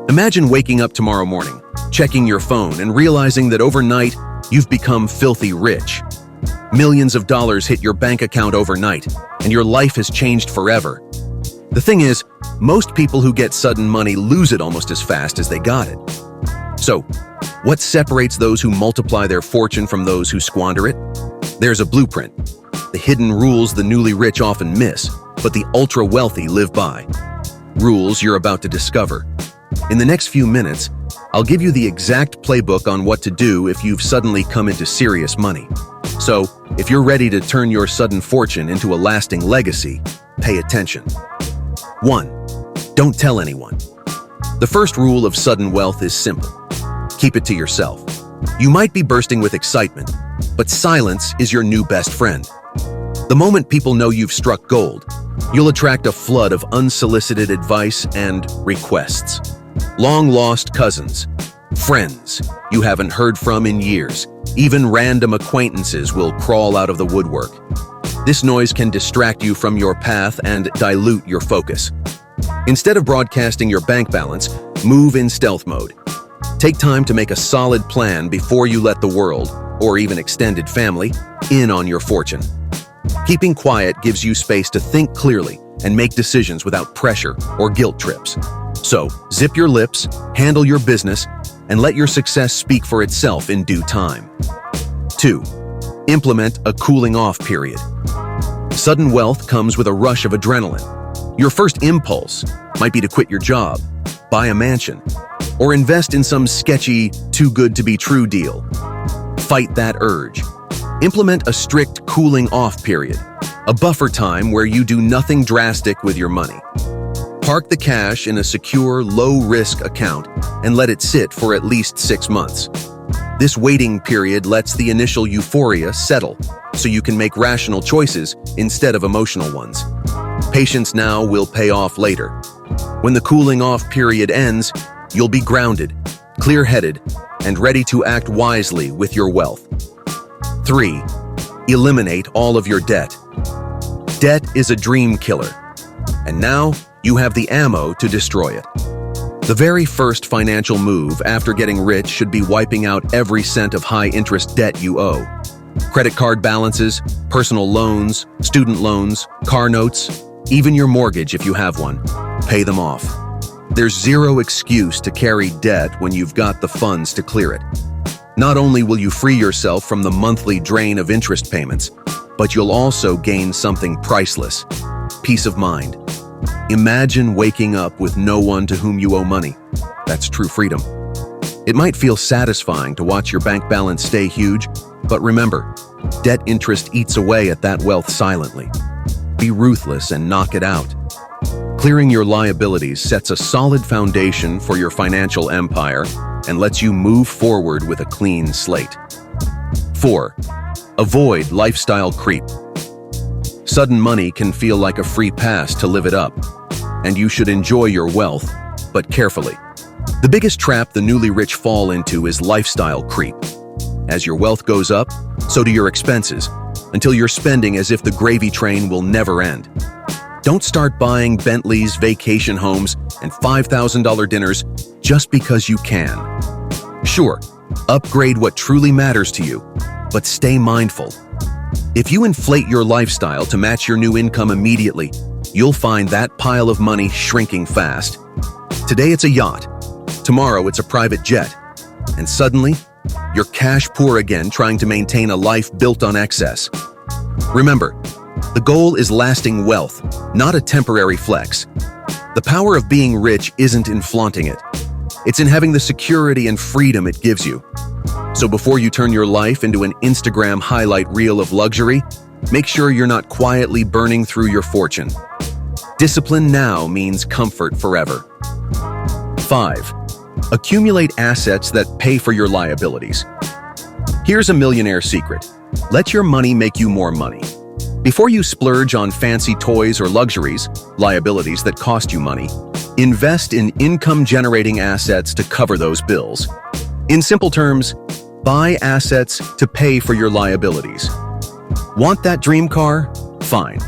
Imagine waking up tomorrow morning, checking your phone, and realizing that overnight, you've become filthy rich. Millions of dollars hit your bank account overnight, and your life has changed forever. The thing is, most people who get sudden money lose it almost as fast as they got it. So, what separates those who multiply their fortune from those who squander it? There's a blueprint. The hidden rules the newly rich often miss, but the ultra-wealthy live by. Rules you're about to discover. In the next few minutes, I'll give you the exact playbook on what to do if you've suddenly come into serious money. So, if you're ready to turn your sudden fortune into a lasting legacy, pay attention. 1. Don't tell anyone. The first rule of sudden wealth is simple. Keep it to yourself. You might be bursting with excitement, but silence is your new best friend. The moment people know you've struck gold, you'll attract a flood of unsolicited advice and requests. Long-lost cousins, friends you haven't heard from in years, even random acquaintances will crawl out of the woodwork. This noise can distract you from your path and dilute your focus. Instead of broadcasting your bank balance, move in stealth mode. Take time to make a solid plan before you let the world, or even extended family, in on your fortune. Keeping quiet gives you space to think clearly and make decisions without pressure or guilt trips. So, zip your lips, handle your business, and let your success speak for itself in due time. 2. Implement a cooling-off period. Sudden wealth comes with a rush of adrenaline. Your first impulse might be to quit your job, buy a mansion, or invest in some sketchy, too-good-to-be-true deal. Fight that urge. Implement a strict cooling-off period, a buffer time where you do nothing drastic with your money. Park the cash in a secure, low-risk account and let it sit for at least 6 months. This waiting period lets the initial euphoria settle, so you can make rational choices instead of emotional ones. Patience now will pay off later. When the cooling-off period ends, you'll be grounded, clear-headed, and ready to act wisely with your wealth. 3. Eliminate all of your debt. Debt is a dream killer, and now you have the ammo to destroy it. The very first financial move after getting rich should be wiping out every cent of high-interest debt you owe. Credit card balances, personal loans, student loans, car notes, even your mortgage if you have one. Pay them off. There's zero excuse to carry debt when you've got the funds to clear it. Not only will you free yourself from the monthly drain of interest payments, but you'll also gain something priceless: peace of mind. Imagine waking up with no one to whom you owe money. That's true freedom. It might feel satisfying to watch your bank balance stay huge, but remember, debt interest eats away at that wealth silently. Be ruthless and knock it out. Clearing your liabilities sets a solid foundation for your financial empire and lets you move forward with a clean slate. 4. Avoid lifestyle creep. Sudden money can feel like a free pass to live it up, and you should enjoy your wealth, but carefully. The biggest trap the newly rich fall into is lifestyle creep. As your wealth goes up, so do your expenses, until you're spending as if the gravy train will never end. Don't start buying Bentleys, vacation homes, and $5,000 dinners just because you can. Sure, upgrade what truly matters to you, but stay mindful. If you inflate your lifestyle to match your new income immediately, you'll find that pile of money shrinking fast. Today it's a yacht, tomorrow it's a private jet, and suddenly, you're cash poor again trying to maintain a life built on excess. Remember, the goal is lasting wealth, not a temporary flex. The power of being rich isn't in flaunting it. It's in having the security and freedom it gives you. So before you turn your life into an Instagram highlight reel of luxury, make sure you're not quietly burning through your fortune. Discipline now means comfort forever. 5. Accumulate assets that pay for your liabilities. Here's a millionaire secret. Let your money make you more money. Before you splurge on fancy toys or luxuries, liabilities that cost you money, invest in income-generating assets to cover those bills. In simple terms, buy assets to pay for your liabilities. Want that dream car? Fine.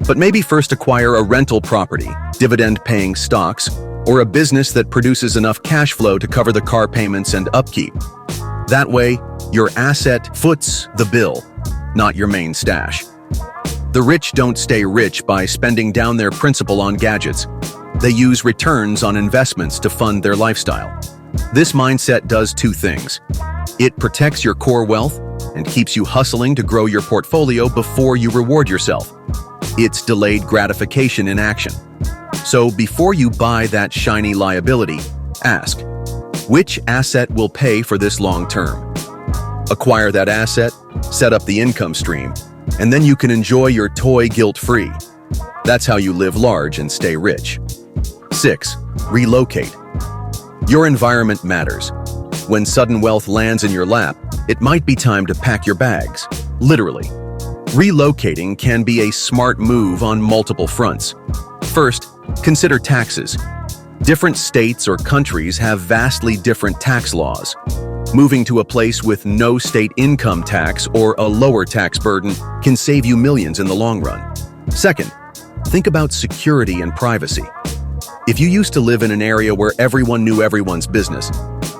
But maybe first acquire a rental property, dividend-paying stocks, or a business that produces enough cash flow to cover the car payments and upkeep. That way, your asset foots the bill, not your main stash. The rich don't stay rich by spending down their principal on gadgets. They use returns on investments to fund their lifestyle. This mindset does two things. It protects your core wealth and keeps you hustling to grow your portfolio before you reward yourself. It's delayed gratification in action. So before you buy that shiny liability, ask, which asset will pay for this long term? Acquire that asset, set up the income stream, and then you can enjoy your toy guilt-free. That's how you live large and stay rich. 6. Relocate. Your environment matters. When sudden wealth lands in your lap, it might be time to pack your bags, literally. Relocating can be a smart move on multiple fronts. First, consider taxes. Different states or countries have vastly different tax laws. Moving to a place with no state income tax or a lower tax burden can save you millions in the long run. Second, think about security and privacy. If you used to live in an area where everyone knew everyone's business,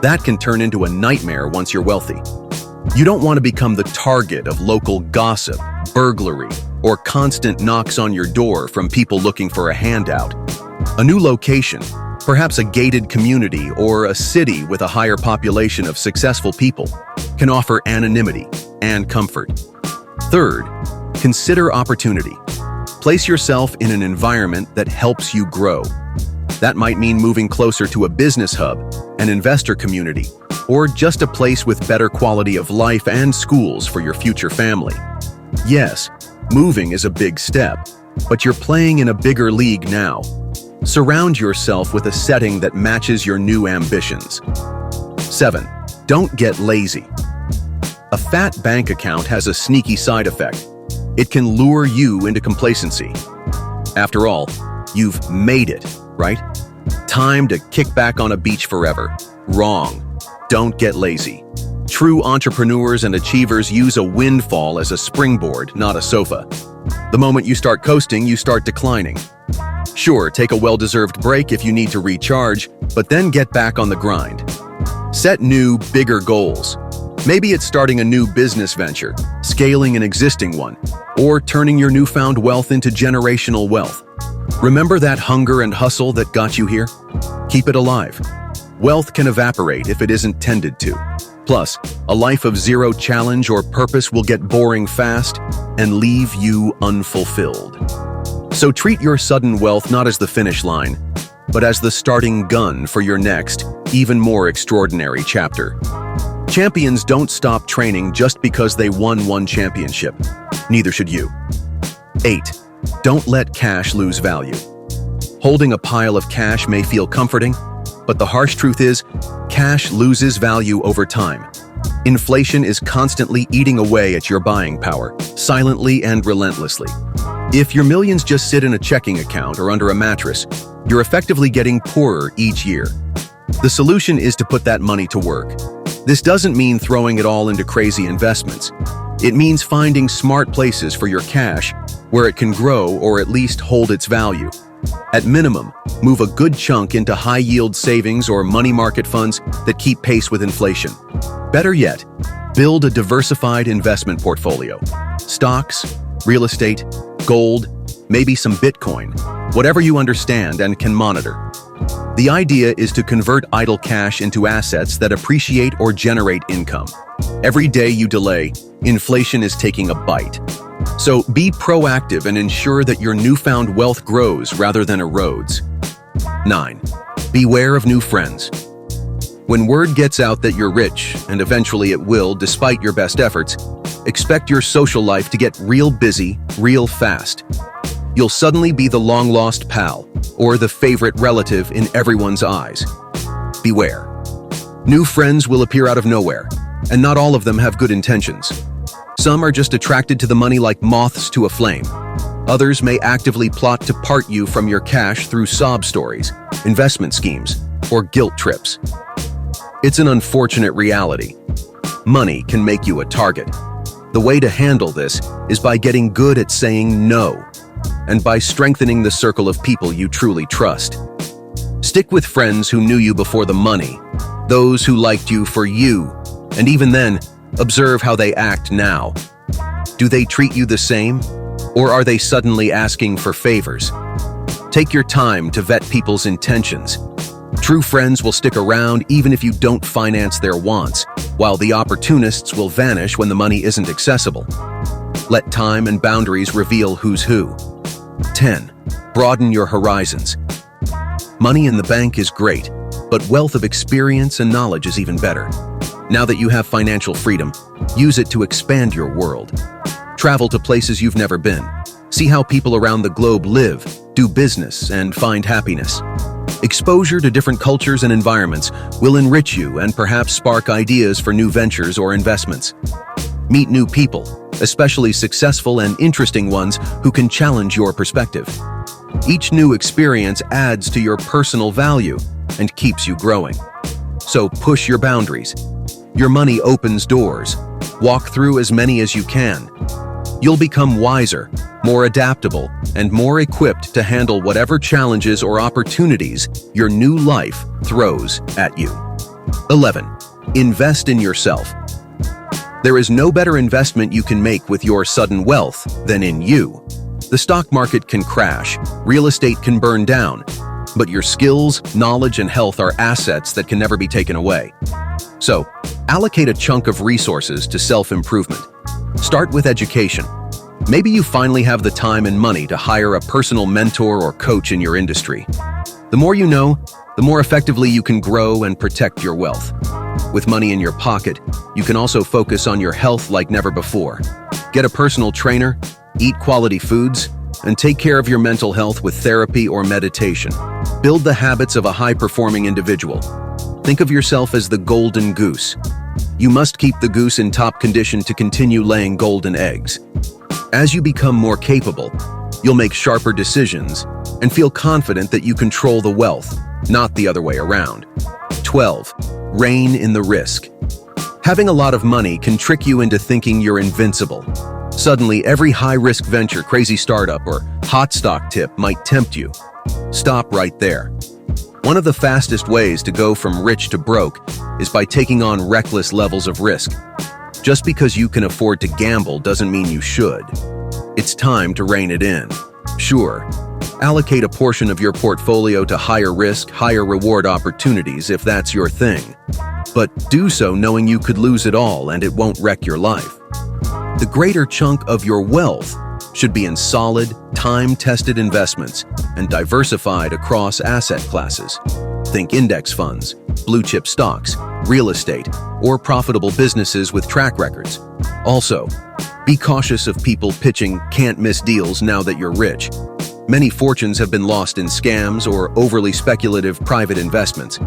that can turn into a nightmare once you're wealthy. You don't want to become the target of local gossip, burglary, or constant knocks on your door from people looking for a handout. A new location, perhaps a gated community or a city with a higher population of successful people, can offer anonymity and comfort. Third, consider opportunity. Place yourself in an environment that helps you grow. That might mean moving closer to a business hub, an investor community, or just a place with better quality of life and schools for your future family. Yes, moving is a big step, but you're playing in a bigger league now. Surround yourself with a setting that matches your new ambitions. 7. Don't get lazy. A fat bank account has a sneaky side effect. It can lure you into complacency. After all, you've made it, right? Time to kick back on a beach forever. Wrong. Don't get lazy. True entrepreneurs and achievers use a windfall as a springboard, not a sofa. The moment you start coasting, you start declining. Sure, take a well-deserved break if you need to recharge, but then get back on the grind. Set new, bigger goals. Maybe it's starting a new business venture, scaling an existing one, or turning your newfound wealth into generational wealth. Remember that hunger and hustle that got you here? Keep it alive. Wealth can evaporate if it isn't tended to. Plus, a life of zero challenge or purpose will get boring fast and leave you unfulfilled. So treat your sudden wealth not as the finish line, but as the starting gun for your next, even more extraordinary chapter. Champions don't stop training just because they won one championship. Neither should you. 8. Don't let cash lose value. Holding a pile of cash may feel comforting, but the harsh truth is, cash loses value over time. Inflation is constantly eating away at your buying power, silently and relentlessly. If your millions just sit in a checking account or under a mattress, you're effectively getting poorer each year. The solution is to put that money to work. This doesn't mean throwing it all into crazy investments. It means finding smart places for your cash where it can grow or at least hold its value. At minimum, move a good chunk into high-yield savings or money market funds that keep pace with inflation. Better yet, build a diversified investment portfolio. Stocks, real estate, gold, maybe some Bitcoin, whatever you understand and can monitor. The idea is to convert idle cash into assets that appreciate or generate income. Every day you delay, inflation is taking a bite. So be proactive and ensure that your newfound wealth grows rather than erodes. 9. Beware of new friends. When word gets out that you're rich, and eventually it will despite your best efforts, expect your social life to get real busy, real fast. You'll suddenly be the long-lost pal, or the favorite relative in everyone's eyes. Beware. New friends will appear out of nowhere, and not all of them have good intentions. Some are just attracted to the money like moths to a flame. Others may actively plot to part you from your cash through sob stories, investment schemes, or guilt trips. It's an unfortunate reality. Money can make you a target. The way to handle this is by getting good at saying no, and by strengthening the circle of people you truly trust. Stick with friends who knew you before the money, those who liked you for you, and even then, observe how they act now. Do they treat you the same, or are they suddenly asking for favors? Take your time to vet people's intentions. True friends will stick around even if you don't finance their wants, while the opportunists will vanish when the money isn't accessible. Let time and boundaries reveal who's who. 10. Broaden your horizons. Money in the bank is great, but wealth of experience and knowledge is even better. Now that you have financial freedom, use it to expand your world. Travel to places you've never been. See how people around the globe live, do business, and find happiness. Exposure to different cultures and environments will enrich you and perhaps spark ideas for new ventures or investments. Meet new people, especially successful and interesting ones who can challenge your perspective. Each new experience adds to your personal value and keeps you growing. So push your boundaries. Your money opens doors. Walk through as many as you can. You'll become wiser, more adaptable, and more equipped to handle whatever challenges or opportunities your new life throws at you. 11. Invest in yourself. There is no better investment you can make with your sudden wealth than in you. The stock market can crash, real estate can burn down, but your skills, knowledge, and health are assets that can never be taken away. So, allocate a chunk of resources to self-improvement. Start with education. Maybe you finally have the time and money to hire a personal mentor or coach in your industry. The more you know, the more effectively you can grow and protect your wealth. With money in your pocket, you can also focus on your health like never before. Get a personal trainer, eat quality foods, and take care of your mental health with therapy or meditation. Build the habits of a high-performing individual. Think of yourself as the golden goose. You must keep the goose in top condition to continue laying golden eggs. As you become more capable, you'll make sharper decisions and feel confident that you control the wealth, not the other way around. 12. Rein in the risk. Having a lot of money can trick you into thinking you're invincible. Suddenly, every high-risk venture, crazy startup, or hot stock tip might tempt you. Stop right there. One of the fastest ways to go from rich to broke is by taking on reckless levels of risk. Just because you can afford to gamble doesn't mean you should. It's time to rein it in. Sure, allocate a portion of your portfolio to higher risk, higher reward opportunities if that's your thing. But do so knowing you could lose it all and it won't wreck your life. The greater chunk of your wealth should be in solid, time-tested investments and diversified across asset classes. Think index funds, blue-chip stocks, real estate, or profitable businesses with track records. Also, be cautious of people pitching can't-miss deals now that you're rich. Many fortunes have been lost in scams or overly speculative private investments.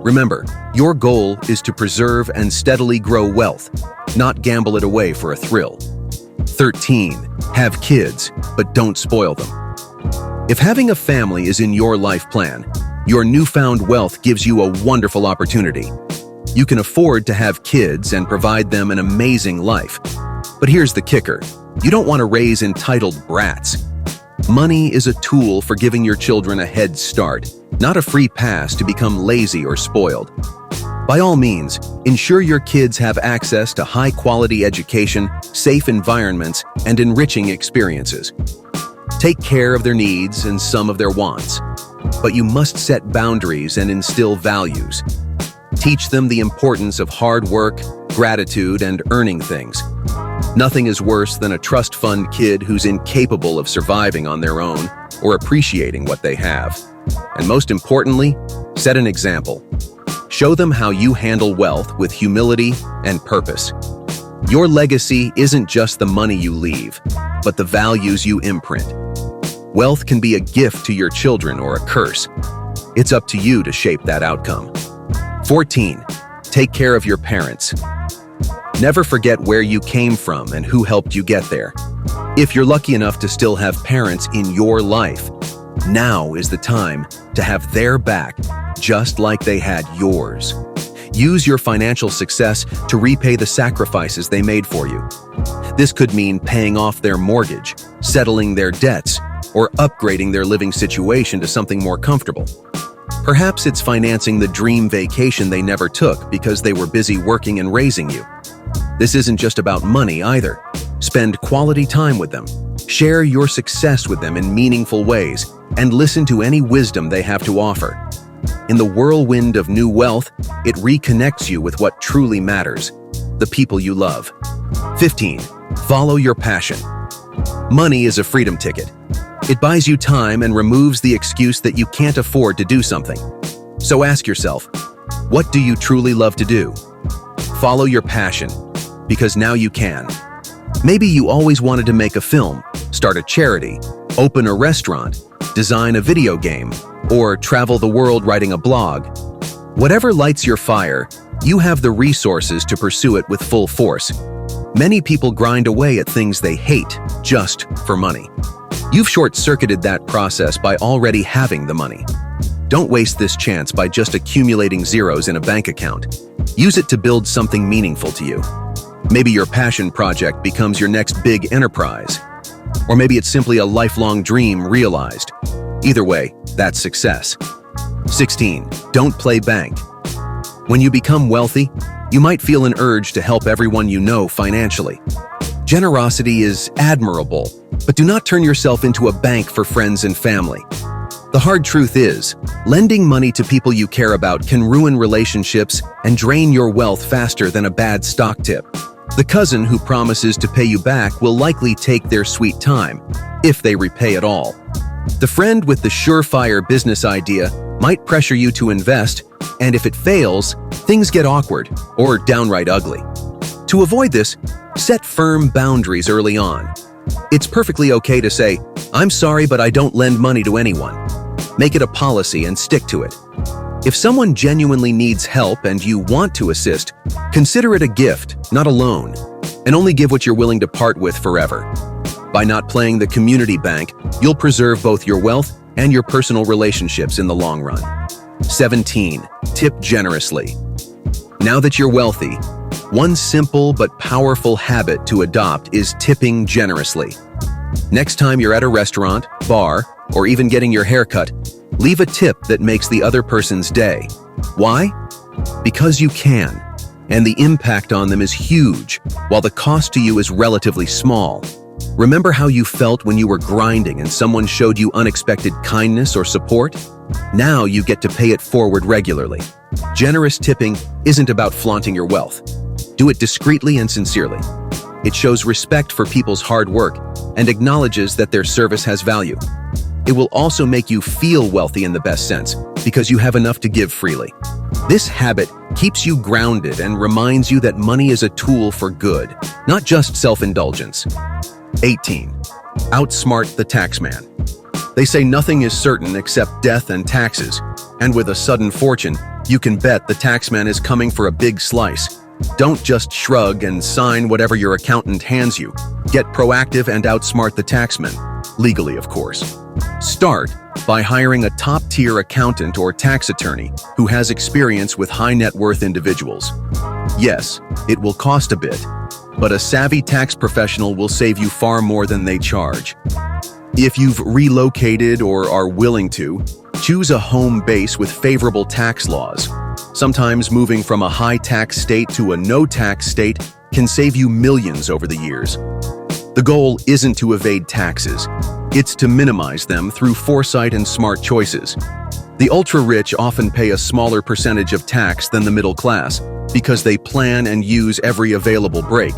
Remember, your goal is to preserve and steadily grow wealth, not gamble it away for a thrill. 13. Have kids, but don't spoil them. If having a family is in your life plan, your newfound wealth gives you a wonderful opportunity. You can afford to have kids and provide them an amazing life. But here's the kicker. You don't want to raise entitled brats. Money is a tool for giving your children a head start, not a free pass to become lazy or spoiled. By all means, ensure your kids have access to high-quality education, safe environments, and enriching experiences. Take care of their needs and some of their wants, but you must set boundaries and instill values. Teach them the importance of hard work, gratitude, and earning things. Nothing is worse than a trust fund kid who's incapable of surviving on their own or appreciating what they have. And most importantly, set an example. Show them how you handle wealth with humility and purpose. Your legacy isn't just the money you leave, but the values you imprint. Wealth can be a gift to your children or a curse. It's up to you to shape that outcome. 14. Take care of your parents. Never forget where you came from and who helped you get there. If you're lucky enough to still have parents in your life, now is the time to have their back just like they had yours. Use your financial success to repay the sacrifices they made for you. This could mean paying off their mortgage, settling their debts, or upgrading their living situation to something more comfortable. Perhaps it's financing the dream vacation they never took because they were busy working and raising you. This isn't just about money either. Spend quality time with them. Share your success with them in meaningful ways, and listen to any wisdom they have to offer. In the whirlwind of new wealth, it reconnects you with what truly matters, the people you love. 15. Follow your passion. Money is a freedom ticket. It buys you time and removes the excuse that you can't afford to do something. So ask yourself, what do you truly love to do? Follow your passion, because now you can. Maybe you always wanted to make a film, start a charity, open a restaurant, design a video game, or travel the world writing a blog. Whatever lights your fire, you have the resources to pursue it with full force. Many people grind away at things they hate just for money. You've short-circuited that process by already having the money. Don't waste this chance by just accumulating zeros in a bank account. Use it to build something meaningful to you. Maybe your passion project becomes your next big enterprise. Or maybe it's simply a lifelong dream realized. Either way, that's success. 16. Don't play bank. When you become wealthy, you might feel an urge to help everyone you know financially. Generosity is admirable, but do not turn yourself into a bank for friends and family. The hard truth is, lending money to people you care about can ruin relationships and drain your wealth faster than a bad stock tip. The cousin who promises to pay you back will likely take their sweet time, if they repay at all. The friend with the surefire business idea might pressure you to invest, and if it fails, things get awkward or downright ugly. To avoid this, set firm boundaries early on. It's perfectly okay to say, "I'm sorry, but I don't lend money to anyone." Make it a policy and stick to it. If someone genuinely needs help and you want to assist, consider it a gift, not a loan, and only give what you're willing to part with forever. By not playing the community bank, you'll preserve both your wealth and your personal relationships in the long run. 17. Tip generously. Now that you're wealthy, one simple but powerful habit to adopt is tipping generously. Next time you're at a restaurant, bar, or even getting your hair cut, leave a tip that makes the other person's day. Why? Because you can, and the impact on them is huge, while the cost to you is relatively small. Remember how you felt when you were grinding and someone showed you unexpected kindness or support? Now you get to pay it forward regularly. Generous tipping isn't about flaunting your wealth. Do it discreetly and sincerely. It shows respect for people's hard work and acknowledges that their service has value. It will also make you feel wealthy in the best sense, because you have enough to give freely. This habit keeps you grounded and reminds you that money is a tool for good, not just self-indulgence. 18. Outsmart the taxman. They say nothing is certain except death and taxes, and with a sudden fortune, you can bet the taxman is coming for a big slice. Don't just shrug and sign whatever your accountant hands you. Get proactive and outsmart the taxman, legally of course. Start by hiring a top-tier accountant or tax attorney who has experience with high-net-worth individuals. Yes, it will cost a bit, but a savvy tax professional will save you far more than they charge. If you've relocated or are willing to, choose a home base with favorable tax laws. Sometimes moving from a high-tax state to a no-tax state can save you millions over the years. The goal isn't to evade taxes. It's to minimize them through foresight and smart choices. The ultra-rich often pay a smaller percentage of tax than the middle class because they plan and use every available break.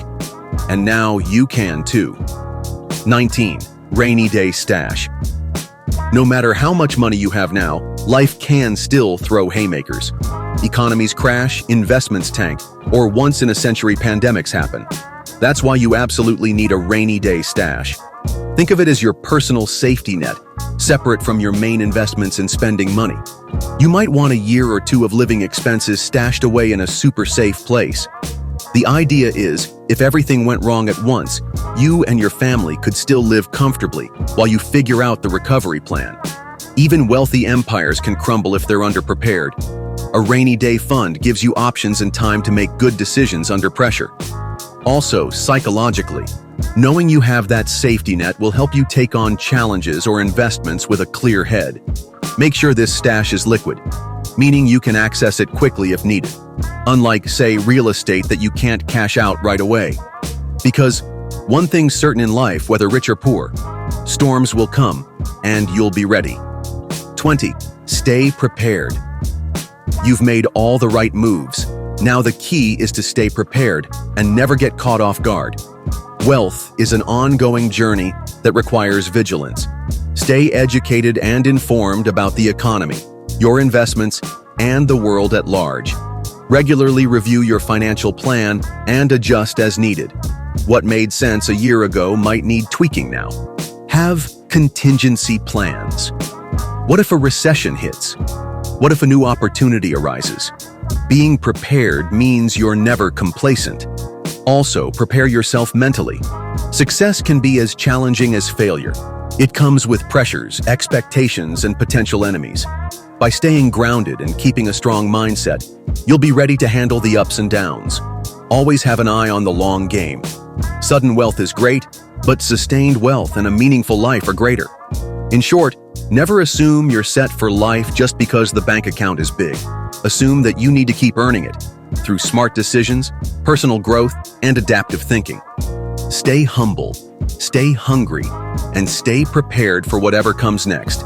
And now you can too. 19. Rainy day stash. No matter how much money you have now, life can still throw haymakers. Economies crash, investments tank, or once-in-a-century pandemics happen. That's why you absolutely need a rainy day stash. Think of it as your personal safety net, separate from your main investments and spending money. You might want a year or two of living expenses stashed away in a super safe place. The idea is, if everything went wrong at once, you and your family could still live comfortably while you figure out the recovery plan. Even wealthy empires can crumble if they're underprepared. A rainy day fund gives you options and time to make good decisions under pressure. Also, psychologically, knowing you have that safety net will help you take on challenges or investments with a clear head. Make sure this stash is liquid, meaning you can access it quickly if needed, unlike, say, real estate that you can't cash out right away. Because one thing's certain in life, whether rich or poor, storms will come, and you'll be ready. 20. Stay prepared. You've made all the right moves. Now the key is to stay prepared and never get caught off guard. Wealth is an ongoing journey that requires vigilance. Stay educated and informed about the economy, your investments, and the world at large. Regularly review your financial plan and adjust as needed. What made sense a year ago might need tweaking now. Have contingency plans. What if a recession hits? What if a new opportunity arises? Being prepared means you're never complacent. Also, prepare yourself mentally. Success can be as challenging as failure. It comes with pressures, expectations, and potential enemies. By staying grounded and keeping a strong mindset, you'll be ready to handle the ups and downs. Always have an eye on the long game. Sudden wealth is great, but sustained wealth and a meaningful life are greater. In short, never assume you're set for life just because the bank account is big. Assume that you need to keep earning it through smart decisions, personal growth, and adaptive thinking. Stay humble, stay hungry, and stay prepared for whatever comes next.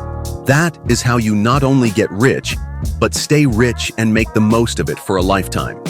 That is how you not only get rich, but stay rich and make the most of it for a lifetime.